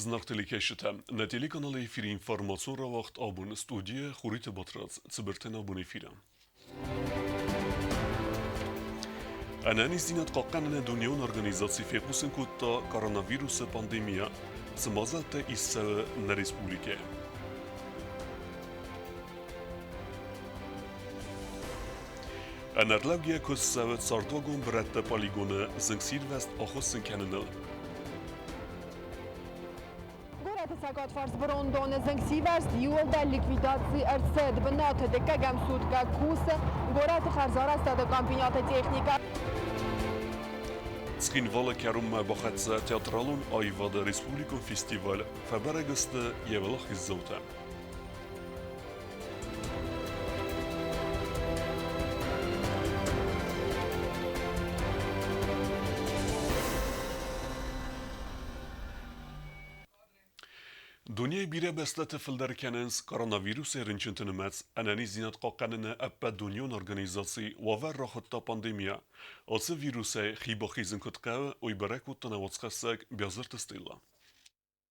Знактили кешите. На телеканале эфире информацион равахт абун студия Хурита Батрац. Цибертен абун эфира. Анани зинат قاقنا دنيون организации фекусен кутта коронавируса пандемия. Смазата из на республике. Анарлагия куссавет сардогон братта полигона зангсирвест ахоссен кенненел. Sagatfars Brondone Zangsivers Yolda likvidacji RCD Bnate de Kagam Sudka Kusa Gorat Kharzarasta de Campionat Техника. Skinvala Karum Bachatza Teatralun Ayvada Respublikon Festival Fabragasta Yevelach Zota. دنیای بیره بستت فلدر کننس کoronavirus رنچنتنمت انانی زینت قاقنن اپا دنیون ارگانیزاسی وور راحتا پاندemia از ویروس خیبا خیزن کتقه اوی برک و تنواتسخسک بیازرت استیلا.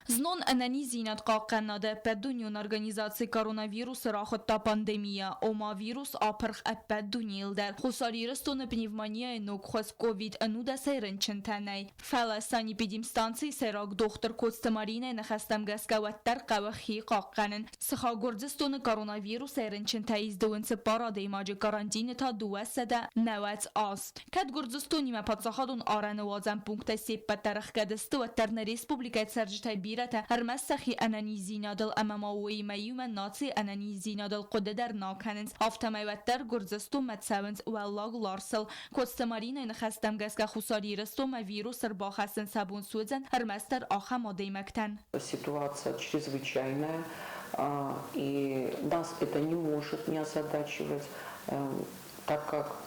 Знон ананизинат қаққаннады пәддуньон организации коронавирус рахотта пандемия. Ома вирус апырх әппәддуньилдер. Хусарирыстуны пневмония нук хос ковид ануда сайрынчын тәнәй. Фәлі санипедимстанции сайрак доктор Костамарина нәхәстәм гәскәвәттәр қавахи қаққанын. Сыха гордыстуны коронавирус сайрынчын тәйіздуынсы парады имажы карантины та дуәсәді нәвәт аз. Кәд гордыстуны ма патсахадун араны вазан пункта сеппәттәріқ кәдісті вәттәрні республикайт сәржітай هرمسخی انانیزی نادل اماموی میوم ناتی انانیزی نادل قده در ناکننز آفتمای وتر گرزستو متساونز ولاگ لارسل کستمارین نخستم گس که خساری رستو ما ویروس با خستن سبون سوزن هرمستر آخه ماده مکتن. Ситуация чрезвычайная, и нас это не может не озадачивать, так как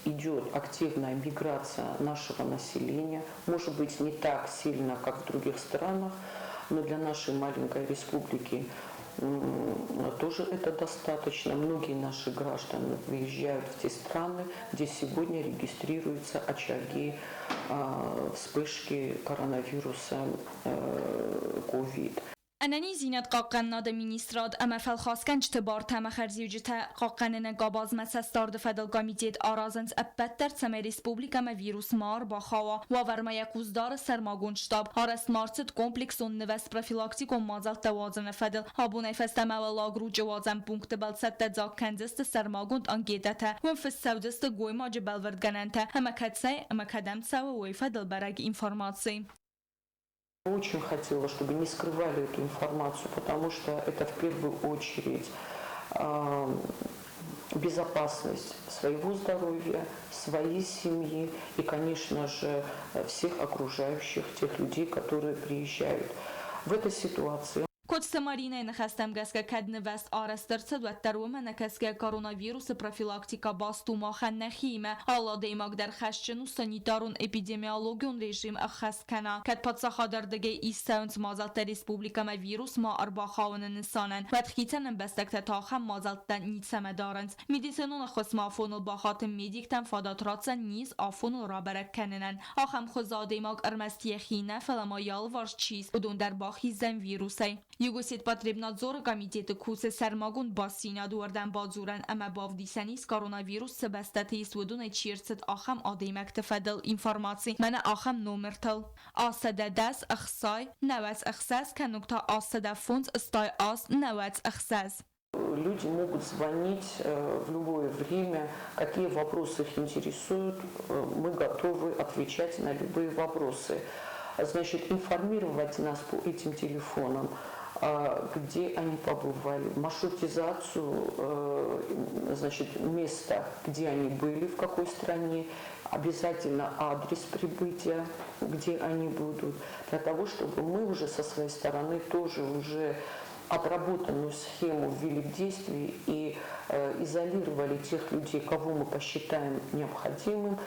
идет активная миграция нашего населения, может быть не так сильно, как в других странах, но для нашей маленькой республики тоже это достаточно. Многие наши граждане выезжают в те страны, где сегодня регистрируются очаги вспышки коронавируса COVID. انانی زینت قاقن ناد مینیستراد اما فلخاسکن چتبار تم خرزیوجتا قاقنن گاباز مسستارد فدل گامیتید آرازنز اپتر سمه ریسپوبلیکا ما ویروس مار با خوا و ورما یکوزدار سرماگون شتاب هارست مارست کمپلیکسون نوست پروفیلاکتیک و مازل توازن فدل هابونه فستمه و لاگرو جوازن پونکت بل ست زاک کندست سرماگوند انگیدتا و فستودست گوی ماج بلورد گننتا همه کدسای اما کدم سوا وی فدل برگ اینفورماسی. Очень хотела, чтобы не скрывали эту информацию, потому что это в первую очередь безопасность своего здоровья, своей семьи и, конечно же, всех окружающих, тех людей, которые приезжают. В этой ситуации Костамарина нахастам гаска кадны вест арастырцад ваттарума накаска коронавирус профилактика бастума ханнахима حالا دیماگ در خشچنو سانیتارون اپیدمیولوگیون رژیم اخست کنا کد پادساخا در دگه ایستاونس مازالت ریسپوبلیکا ما ویروس ما اربا خاون نسانن و تخیتن بستک تاخم مازالت دا نیتسم دارند میدیسنون خسم آفونو با خاتم میدیکتن فاداتراتسن نیز آفونو را برک کننن آخم خوزا دیماگ ارمستی خینه فلما یالوارش چیز بدون در باخی زن ویروسی Югосит потребнадзора комитета кусы сармагун бассина дуардан бадзуран ама бавдисанис коронавирус себастати свудун чирцет ахам адемак тфадл информации мана ахам номертал асада дас ахсай навас ахсас канукта асада фунс стай ас навас ахсас. Люди могут звонить в любое время, какие вопросы их интересуют, мы готовы отвечать на любые вопросы. Значит, информировать нас по этим телефонам, где они побывали, маршрутизацию, значит, места, где они были, в какой стране, обязательно адрес прибытия, где они будут, для того, чтобы мы уже со своей стороны тоже уже отработанную схему ввели в действие и изолировали тех людей, кого мы посчитаем необходимым.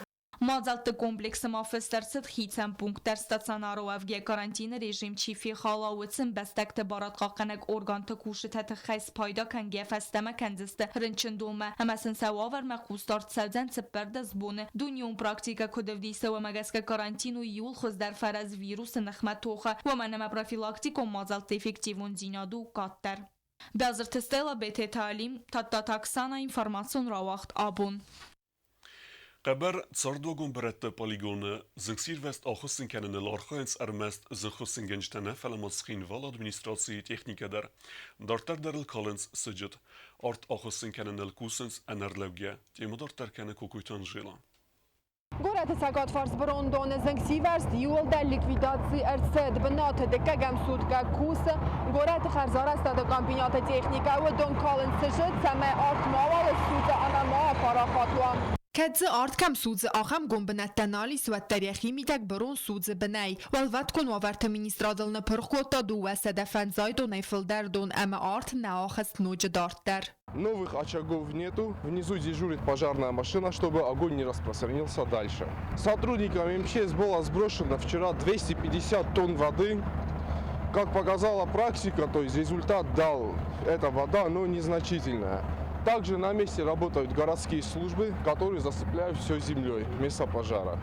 Մազալտը կոմպլեքսը մաֆստարցըտ խիցան պունկտար ստացանարով ավգե կարանտինը ռեժիմ չիֆի խալաուծն բաստակտը բարատ қақանակ օրգանտը կուշытատը խայս պայда կան գեֆաստամը կանդստը հրնչնդումը համասն սավավար մақուստարտ սավձան ծպարդը զբունը դունյուն պրակտիկա կոդվդիսը վամագասկա կարանտինու յուլ խոզդար ֆարаз վիրուսը նխմատոխը վամանամա պրոֆիլակտիկո մազալտ էֆեկտիվուն զինադու կատտար Դազրթ ստելա բեթե թալիմ տատտաքսանա ինֆորմացիոն ռավախտ աբուն Qabar tsardwagon berette polygone zingsierwest augustin kennen largoens armest zingshusin gençtene felamatschin val administratie technikader dartarderl collins sujet art augustin kennen kusens enerlogje temodortar kenne kokuytan jela Город Сагатфарс Брондон Зангсиверс Юлда ликвидации РЦ Дбната Декагам Судка Куса Город Харзараста до Кампинята Техника Дон Коллинс Сжит Саме Арт Мавал Суда Анама Парахатуа Кадзы арт кам судзы ахам гомбанаттанали суаттаряхи митак барон судзы бнай. Валваткон ваварта министрадална пырхота дуа садафан зайдон эйфелдардон ама арт наахаст нуджи дарттар. Новых очагов нету. Внизу дежурит пожарная машина, чтобы огонь не распространился дальше. Сотрудникам МЧС было сброшено вчера 250 тонн воды. Как показала практика, то есть результат дал эта вода, но незначительная. Также на месте работают городские службы, которые засыпляют все землей, место пожара.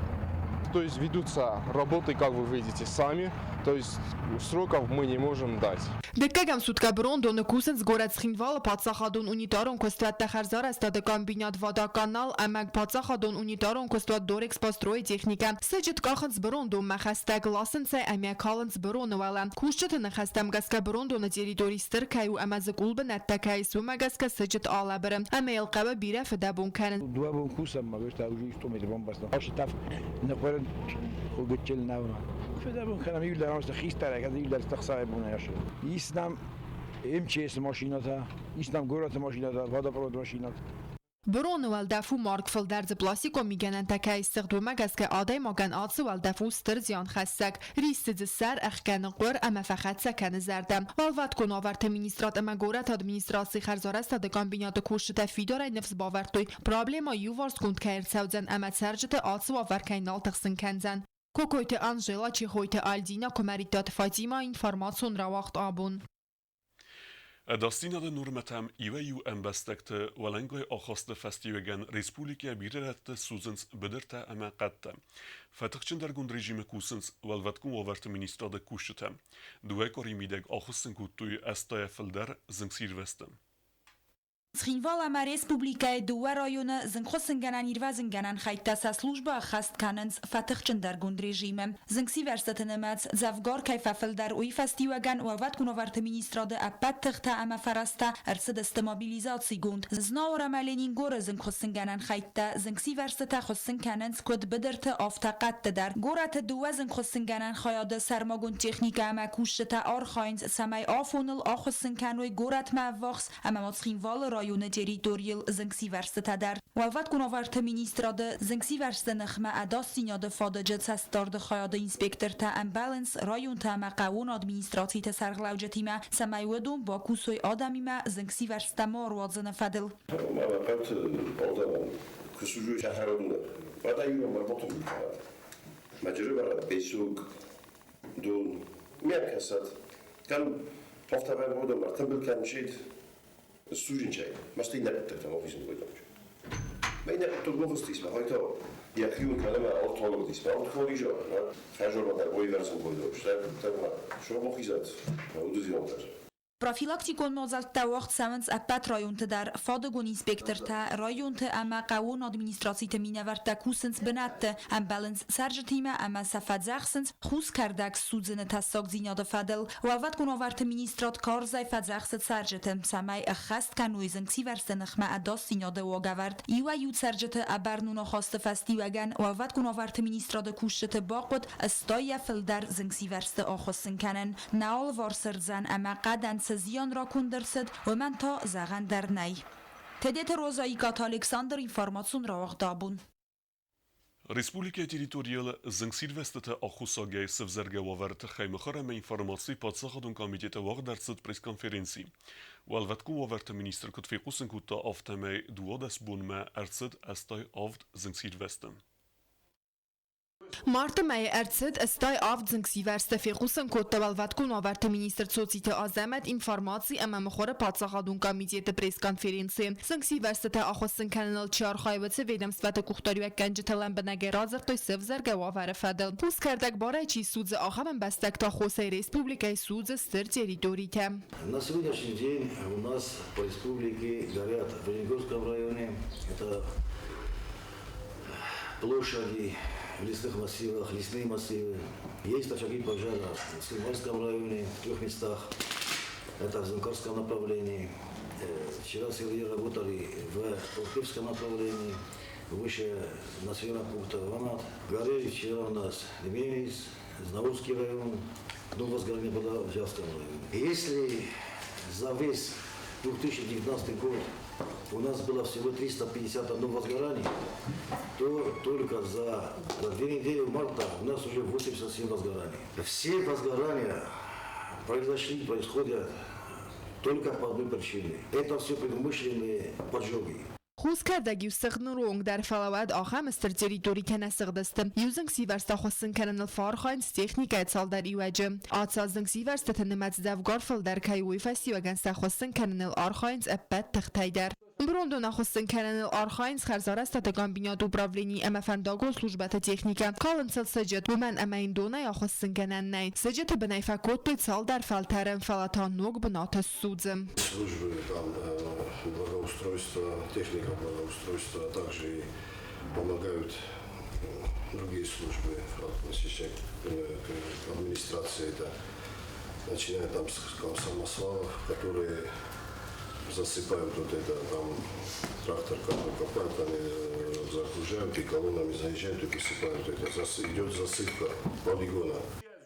То есть ведутся работы, как вы видите, сами, то есть сроков мы не можем дать. Դեկագամ սուտկաբրոն դոնը զգորացխին վալը պացախադոն ունիտարոն կոստուատ տախարզար աստադը կամբինատ վադականալ ամակ պացախադոն ունիտարոն կոստուատ դորեքս պաստրոյ տեխնիկա սեջիտ կախնց բրոն դոն մախաստակ լասնցայ ամյակ հալնց բրոն վալա կուշչըտը նխաստամ գասկա բրոն դոնը տերիտորի ստրկայ ու ամազը կուլբը նատտակայ սումա գասկա սեջիտ ալաբրը ամայել qaba բիրա ֆդաբոն կանն Duabon kusam ma gosta uji sto me bomba sta. Oshi taf na qoran khogechel nawna. Fedabon kana mi la rast khistara kad ila istiqsa ibuna yash. Isnam MCS mashinata, isnam gorat mashinata, vodoprovod mashinata. Բրոնը վալդաֆու մարկֆլ դարձը պլասիկո միգանան տակայ սղդումա գասկե ադայ մոգան ածը վալդաֆու ստրձյան խասակ ռիսը ձսար ախկանը ყոր ամա ֆախացա կանը զարդամ վալվատ կոնավարդը մինիստրատ ամա գորատ ադմինիստրացի խարզարաստ ադը կամբինյատը կուշտը ֆիդորայ նվս բավարտոյ պրոբլեմա յուվարս կունդ կայրցավձան ամա ծարջտը ածը վավարկայն ալտղսն կանձան Կոկոյտը Անժելա Չիխոյտը Ալդինա Կոմարիտատ Ֆատիմա ինֆորմացիոն ռավախտ աբուն Dastina de Nurmetem IVU embestekte Walengoy Achoste Festivagen Respublika Birerette Suzens Bederte Amakatte. Fetikçindergun rejime kusens Walvatkun overte ministrade kushete. Duekorimideg Achosten Kutuy STFLder Zingsirveste. Srinvala ma Respublikaya Dua rayonu zinkhosinganan irvazinganan khaytasa slujba khast kanens fatixchindargund rejime. Zinksiversetenemats zavgar kayfafildar uy festivagan wavat kunovarte ministrade apattighta ama farasta ersede stabilizatsygund. Znaura malenin gore zinkhosinganan khayta zinksiversete khosin kanens kod bederte aftaqat dar. Gorat Dua zinkhosinganan khayade sarmagun technika ama kushta arkhains samay afonul akhosin kanoy gorat mavvax ama matsrinvala rayonu territorial Zinksiverste dar. Wavat kunovarte ministrade Zinksiverste nkhma adastinade fadajet sastarde khayade inspektor ta imbalance rayon ta maqawun administrativ ta sarglawjetima samaywedum ba kusoy adamima Zinksiverste marwadzene fadil. ما قلت أوضاع كسوجو شهرون بعد يوم مربوط مجرى برا بيسوق دون مركزات كان هفته بعد موضوع مرتبط كان شيء السوجين شيء ما استينا بتفهم ما فيش موضوع ما ينا تلقوه استيسمه هاي تو يا خيون كلامه أرطول استيسمه أرطول يجوا خرجوا ما تبغي يرسم موضوع شو مخيزات موضوع زي ما Profilaktikon mozalta وقت سمنز أبات رايونت در فادگون inspektorta رايونت أما قوون administratie مینورت کوسنس بنات ام بالانس سرجتیما اما سفت زخسنس خوز کردک سوزن تساق زیناد فدل و وقت کنوارت مینیسترات کار زای فت زخست سرجتم سمای اخست کنویزن سی ورسن خما اداس زیناد و گورد ایوا یود سرجت ابرنون خواست فستی وگن و وقت کنوارت مینیسترات کوشت باقبت استای فلدر زنگسی ورست آخستن کنن نال وارسرزن اما قدن زیان را کندرسد و من تا زغن در نی. تدیت روزایی کات الکساندر اینفورماسیون را وقتابون. Республика территориал Зангсирвестата Ахусаге Севзерге Ваверт Хаймахараме информации подсахадун комитета Вахдарцет пресс-конференции. Валваткун Ваверт министр Котфикусен Кута Автаме Дуодас Бунме Арцет Астай Авд Зангсирвестен. Marta Meye erzählt, es sei auf Zingsiverste Fechusен Kottavalvatkun avarte Minister Tsotite Azemet Informații amamkhore Patsakhadun Komitete press-konferensie. Zingsiverste Akhossin Kanal Charkhayvetse Vedamstvata Kuxtariyak Ganjitalan Benagerazır Toysev Zergavavare Fadel. Pus kardek Baraychi Судze Akhamen Bastek ta Khosey Республикой Судze Стыр территорите. На сегодняшний день у нас по республике горят в Оренбургском районе, это площади в лесных массивах, лесные массивы. Есть очаги пожара в Символьском районе, в 3 местах, это в Зенкорском направлении. Вчера сегодня работали в Уркипском направлении, выше населенного пункта Ванат. Горели вчера у нас Лемейс, Знаурский район, возгорание было в Жавском районе. Если за весь 2019 год у нас было всего 351 возгораний, то только за 2 недели марта у нас уже 87 возгораний. Все возгорания происходят только по одной причине. Это все предумышленные поджоги. خوز کردگی و سخنرونگ در فلاوت آخه مستر تریتوری که نسخدستم یوزنگ سیورستا خواستن کنن الفارخاینس تکنیک اتسال در ایواجه آتسازنگ سیورستا تنمت دفگار فل در کایوی فسی و گنستا خواستن کنن الارخاینس ابت تختای در Брондона хостен канал Архайнс харзараста тагамбинят управлений МФНДАГО службата техника. Каланцел саджет бумен амайндона я хостен канал. Саджет бенайфакот пицал дар фалтерен фалатан ног бната судзем. Службы там благоустройства, техника благоустройства, также и помогают другие службы, относящиеся к администрации. Это начиная там с самосвалов, которые засыпают вот это, там трактор копают, они загружают и колоннами заезжают и присыпают. Это идет засыпка полигона.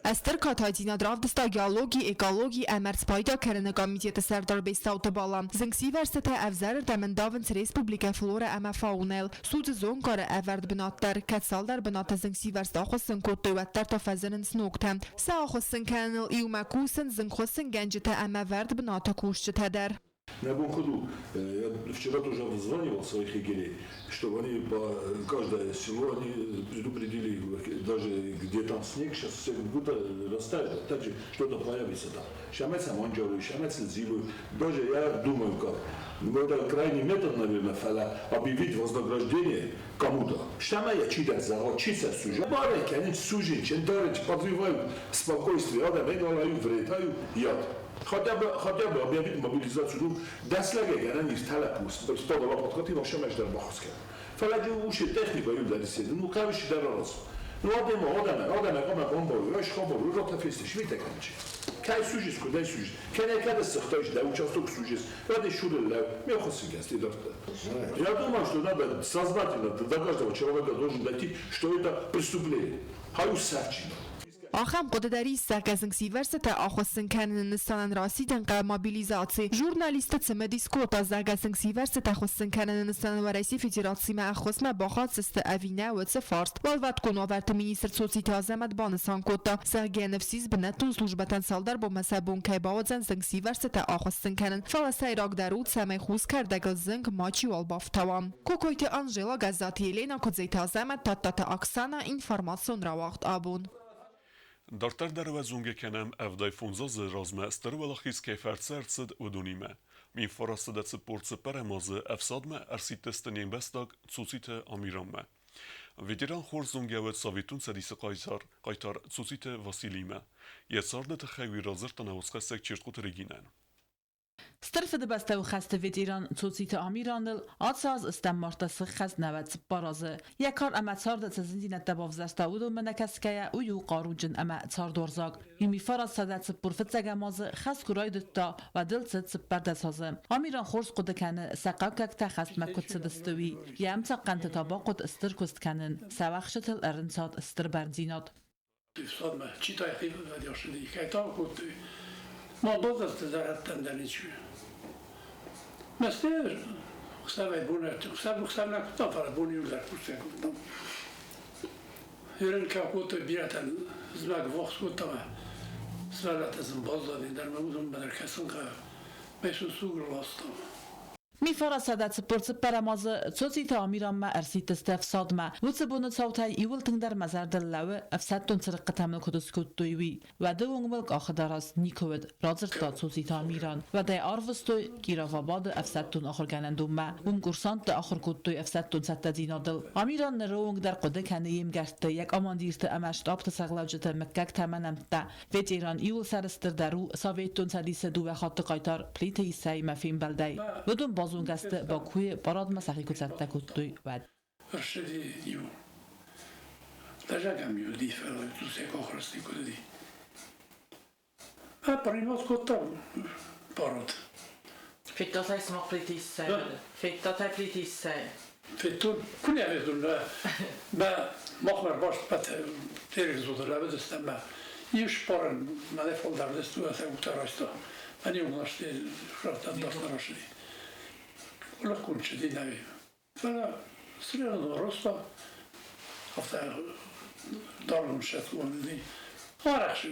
Esther Katadina dravdista geologi, ekologi, emerspayda kerene komitete serdar besta balan. Zingsiverste evzer demendavens Respublika Flora ema faunel. Sud zonkare everd binatter, katsaldar binata zingsiverste achosin kotowetter ta fezenen snoktem. Sa achosin kanel iumakusen zingchosin genjete ema verd binata kushte der. На обом ходу, я вчера тоже обзванивал своих егерей, чтобы они по каждое село они предупредили, даже где там снег, сейчас все будто растает, также что-то появится там. Шамец Амонджору, Шамец Зилу, даже я думаю как. Но это крайний метод, наверное, объявить вознаграждение кому-то. Шамая читать, зарочиться сужать. Барыки, они сужить, чендарить, подвивают спокойствие, а они налают вредают яд. Хотя бы объявить мобилизацию, дослагая, она не стала пусть, стала подходить, но что между бахуска. Фалади уши техника юдали седи, ну кавишь даралас. Ну одема, кама бомбу, я шхобу, рота фести, швита канчи. Кай сужис, куда сужис? Кене когда сахтаешь, да участок сужис, ради шурелла, мне хочется гасти дарта. Я думаю, что надо сознательно до каждого человека должен дойти, что это преступление. Хаю сарчина. آخام قدرداری سرکزنگ سیورسته آخوستن کنن نستانن راسیدن که موبیلیزاسی ژورنالیست سمدیس کوتا زرگزنگ سیورسته خواستن کنن نستانن ورئیسی فدراسیون اخوسم باخات سست اوینه و سفارست والوت کنوورت مینیستر سوسیته آزمت بانسان کوتا سرگی نفسیز بنتون سلوجبتن سالدار با مسابون که باوزن زنگ سیورسته آخوستن کنن فلسطین راگ درود سمی خوز کردگل زنگ ماچی والبافتوام کوکویت آنژلا گزاتی لینا کدزیت آزمت تات اکسانا اینفورماسیون را وقت آبون Dartar dervezunge kenem evday funzoze razme stervelachis kefertsertsed udunime. Min farastedetse portse peremaze efsadme ersitestenien bestag tsusite amiranme. Vediran xorzungevet savitun sedise qaytar tsusite vasilime. Yetsarde te xewi razırtan avskesek çirtkut reginen. سترفد بسته و خسته ویدیران توصیت آمیراندل آتساز استمارت سخز نوت برازه یک کار اما تار دت زندینت دباف زستاود و منکسکه او یو قاروجن اما تار دورزاگ یومی فراد صدت پرفت زگمازه خس کرای دتا و دل ست بردسازه آمیران خورس قد کنه سقاکک تخست مکت سدستوی یا امتا قنت تابا قد استر کست کنن سوخشتل ارنسات استر بردینات ما دوست تزارت دانشجو. مستر خسابه بونه خساب نکتا فرد بونی ولر پوسته کردم. هرن که کوت بیاتن زمگ وقت کوتام سوالات از بازداری در ممزون بدر کسان که میشون سوگر واستم. میفارا سادت پرس پرماز صوتی تعمیران ما ارسیت استفساد ما وصبون صوتای ایول تندر مزرد اللوه افسدتون سرقه تمن کدس کدویی و دو ملک آخر دراز نیکود رازر تا صوتی تعمیران و ده آروستوی گیراواباد افسدتون آخر گنندون ما کورسانت آخر کدوی افسدتون ست دینادل آمیران نرونگ در قده کنیم گرت یک آماندیرت امشت آبت سغلاوجت مکک تمنم تا ویت ایران ایول سرستر درو ساویتون سدیس دو خاط قایتار پلیت ایسای مفیم بلدی بدون بازون گسته با کوی براد مسخی کتت کتوی ود رشدی یو درجه کمی دی فرای تو سه آخرستی کدی ما پرینات کتا براد فیتات های سما پلیتی سه فیتات های پلیتی سه فیتون کنی اویدون با مخمر باش بات تیرک زود رو بدستم ما یوش پارن من فول در دستو از اوتاراستا من یوم نشتی شرطان داشت نراشدی ولا كنت دي نبي فلا سرير الرصة حتى دار المشات وندي آرخش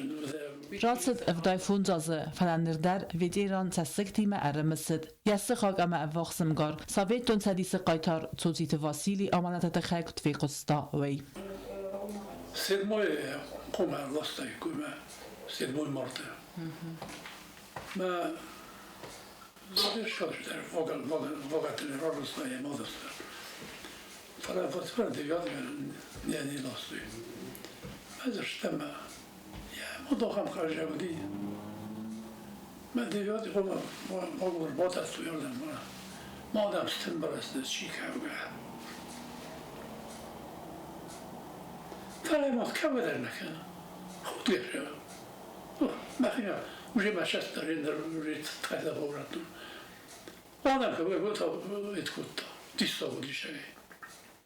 راسد افدای فونجازه فلندردر ویدیران تسکتیم ارمسد یست خاک اما افاقسمگار ساویتون سدیس قایتار توزیت واسیلی آمانت تخیق توی قستا وی سید موی قوم لستای کومه سید موی مرته ما زادش کارش در واقعا رارستای مادست فلا دیگه نیانی لاستوی ازش تم ما داخل خارج بودی من دیگه خب ما غربات است تو یادم ما آدم ستم برست چی کاوگه فلا ما که بدر نکنه خود گره مخینا وجه مشست دارین در روی تخیل بورتون آدم که باید اتکوتا دیستا بودی شگه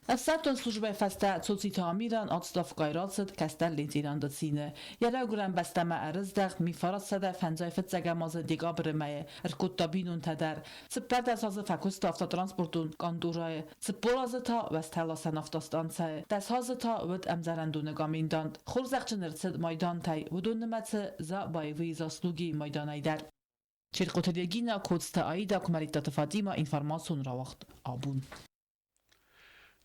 افسدتون سلوجبای فسته توزی تعمیران آتستاف قایراتسد کستر لینتیران داتسینه یلا گرن بستمه ارزدخ میفارد سده فنجای فتزگه مازه دیگا برمه ارکوتا بینون تدر سپر دست هازه فکوست آفتا ترانسپورتون کاندورای سپورازه تا وستهلا سنافتاستانسه دست هازه تا ود امزرندون گامین داند خورزخ چنرسد مایدان تای ودون نمتسه زا بایوی زاسلوگی مایدان ایدر چرقوتریگینا کودسته آیدا کماریتا فاطیما اینفارماسون را وقت آبون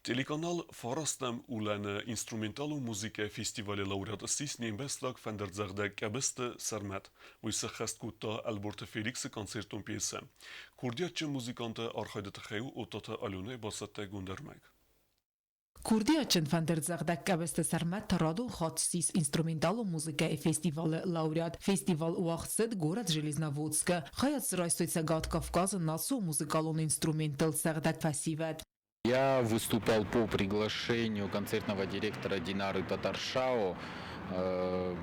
Телеканал Forastem ulen instrumentalu muzike festivale laureat sisni bestlak fenderzegde kebeste sermet, wie se gestkutta Alborte Felix koncertum piese. Kurdiatje muzikante archide tcheu otata alune basate gundermeg. Kurdia çin fenderzegde kebeste sermet taradu khatsis instrumentalu muzike festivale laureat. Festival uachsed город Железноводска. Хаят срайстойца гад Кавказа насу музыкалун инструментал сагдак фасивет. Я выступал по приглашению концертного директора Динары Татаршао.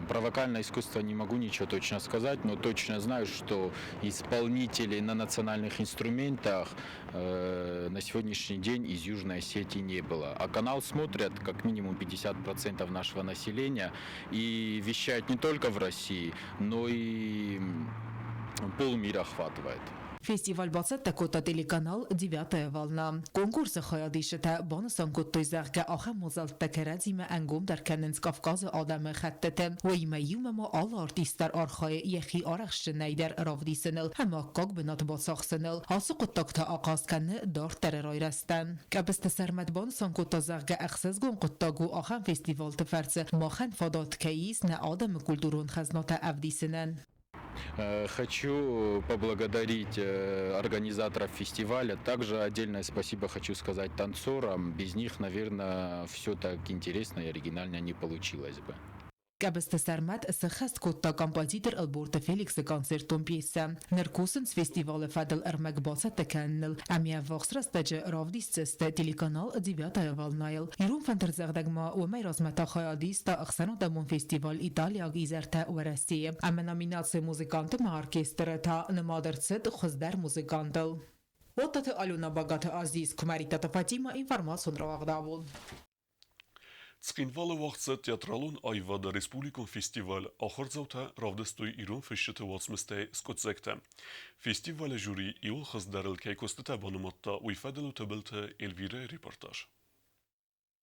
Про вокальное искусство не могу ничего точно сказать, но точно знаю, что исполнителей на национальных инструментах на сегодняшний день из Южной Осетии не было. А канал смотрят как минимум 50% нашего населения и вещают не только в России, но и полмира охватывает. Фестиваль бацет такота телеканал 9 волна. Конкурс хаядиште бонусан коттой зерге ахе мозалт бекередзime انگوم در کننز کافکاز آدم خطته و ایمیوم ما آل آرتیستر آرخای یخی آرخش نیدر راودی سنل همه کاک بنات باساخ سنل هاسو قطاک تا آقاز کنه دار تر رای رستن که بست سرمت بانوسان کتا زرگه اخصاص گون قطاگو آخم فستیوال تفرسه ماخن فادات کهیز نه آدم کلدورون خزنات افدی سنن Хочу поблагодарить организаторов фестиваля. Также отдельное спасибо хочу сказать танцорам. Без них, наверное, все так интересно и оригинально не получилось бы. Кабеста Сармат сахаст котта композитор Алборте Феликс концертом пьеса. Неркусенс фестивале фадал эрмек баса текеннел. Амия вахсрастаджи равдисцесте телеканал 9 волнайл. Ирун фантерзагдагма ومي رزمتا خياديستا اخسنو دمون فستيفال إيطاليا غيزرتا ورسيه. اما نوميناتسي موزيكانت ما اركسترتا نمادرتسد خزدر موزيكانتل. وطت ألونا باغات عزيز كماريتا فاطمة информацион равагдавул. Цкинвала вахтса театралун айвада республикон фестиваль ахарзаута равдестой ирон фишчете вацместе скотсекте. Фестивале жюри иол хаздарил кейкостета бануматта уйфаделу табелте Эльвира репортаж.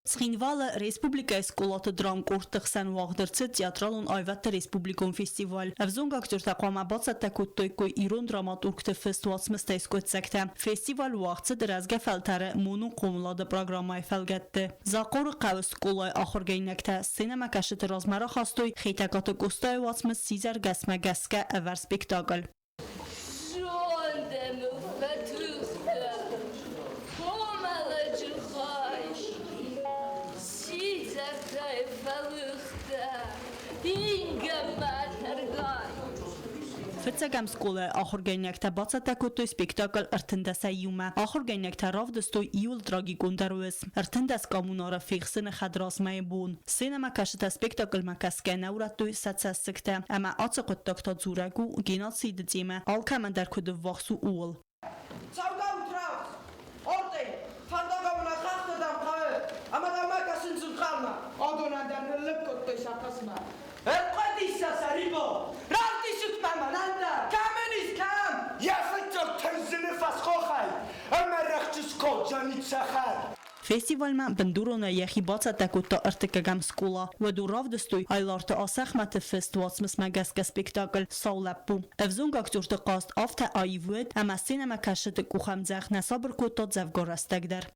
Սխինվալը Ռեսպուբլիկայի սկոլատը դրամ կորտղսան վաղդրցը տեատրալուն այվատը Ռեսպուբլիկոն ֆեստիվալ։ Ավզոնգ ակտոր տակոամաբացա տակուտոյկոյ իրոն դրամատուրգ ֆեստուաց մստայսկոյ ցեկտը։ Ֆեստիվալ վաղցը դրազգա ֆալտարը մոնու կոմլադը պրոգրամայ ֆալգատը։ Զակորը qavs սկոլայ ախորգայնակտա սինեմա կաշտը ռազմարը խաստոյ խեյտակատը կոստայ վացմս Սիզար գասմագասկա ավար սպեկտակլ։ Ֆցագամ սկոլը ախորգայնակտա բացատակոտոյ սպեկտակլ ըրթնդասայյումա ախորգայնակտա ռավդստոյ իուլ տրագիկոնդարուես ըրթնդաս կամունարը ֆիղսինը խադրասմայ բուն սինեմա կաշտա սպեկտակլ մակասկայնա ուրատոյ սացասկտա ամա ացակոտտակտա ձուրագու գենացի դծիմա ալքամանդարքոդը վախսու ուլ Ֆեստիվալը բնդուրոնը յեխի բացատակոտը ըրտկագամ սկոլա վդուրավ դստոյ այլարտը ասախմատը ֆեստուացմս մագասկա սպեկտակլ սաուլապու ավզոնգ ակտորտը qast ավթա այվուետ ամա սինեմա կաշտը կուխամ ձախնա սաբրկոտո ձավգորաստակդար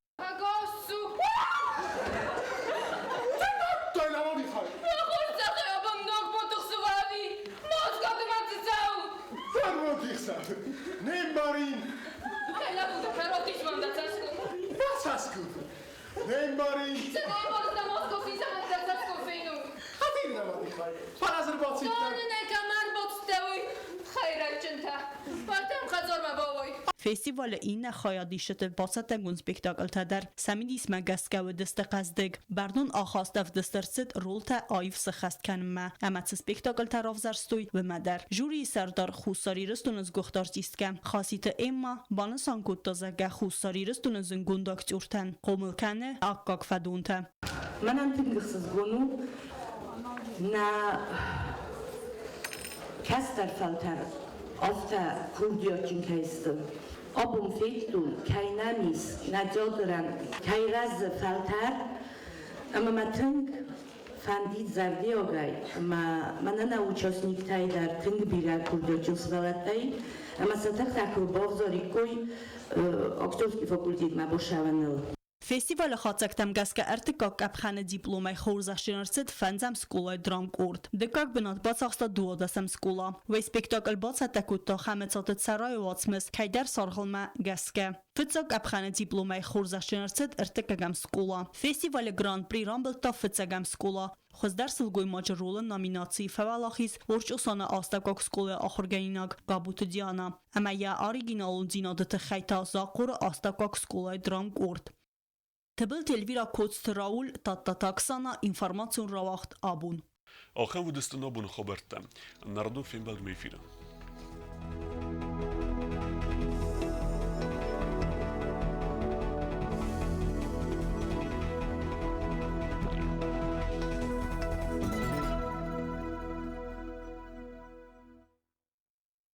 Ֆեստիվալը ինը խայադիշտը բացատագուն սպեկտակլ թադար սամիդիս մագասկավը դստaqazдэг բարդուն ախաստավ դստրցիտ ռոլտա այվ սխաստքանմա ամացը սպեկտակլ թարով զարստոյ վմադար ժուրի սարդար խուսարի ռստունս գողտարտիստկա խասիտը էմմա բանսան կոտտազագա խուսարի ռստունս գունդակտյուրտան қомылкանը ակկակվադունտը Манан тынгысыз гону на кастар фалтар After Kurdiyotin kayıstım. Abum fektun kaynamis nacoduran kayraz faltar ama matınk fandit zavdiogay ama manana участник тайдар тынг бира Kurdiyotin svalatay ama satak takrubov zorikoy aktorski fakultet ma boshavanil. Ֆեստիվալը խացակտամ գասկա արտիկակ ապխանը դիպլոմայ խորզաշինարցիտ ֆանձամ սկոլայ դրամ կորդ դկակ բնատ բացախստա դուոդասամ սկոլա վե սպեկտակլ բացատակուտո խամեցոտը ծարայոացմս քայդար սարղլմա գասկա ֆցակ ապխանը դիպլոմայ խորզաշինարցիտ արտիկագամ սկոլա ֆեստիվալը գրանդ պրի ռամբլտա ֆցագամ սկոլա Խոզդար սլգոյ մաջրոլը նոմինացի ֆավալախիս որճուսանա աստակակ սկոլը ախորգայինակ գաբուտը դիանա ամայա արիգինալուն դինադը խայտա զակորը աստակակ սկոլայ դրամ կորդ Թբլ Տելվիրա Կոց Ռաուլ Տատտաքսանա ինֆորմացիոն ռավախտ աբուն Ախան վդստնոբուն խոբերտը Նարդու ֆիմբալ մեյֆիրը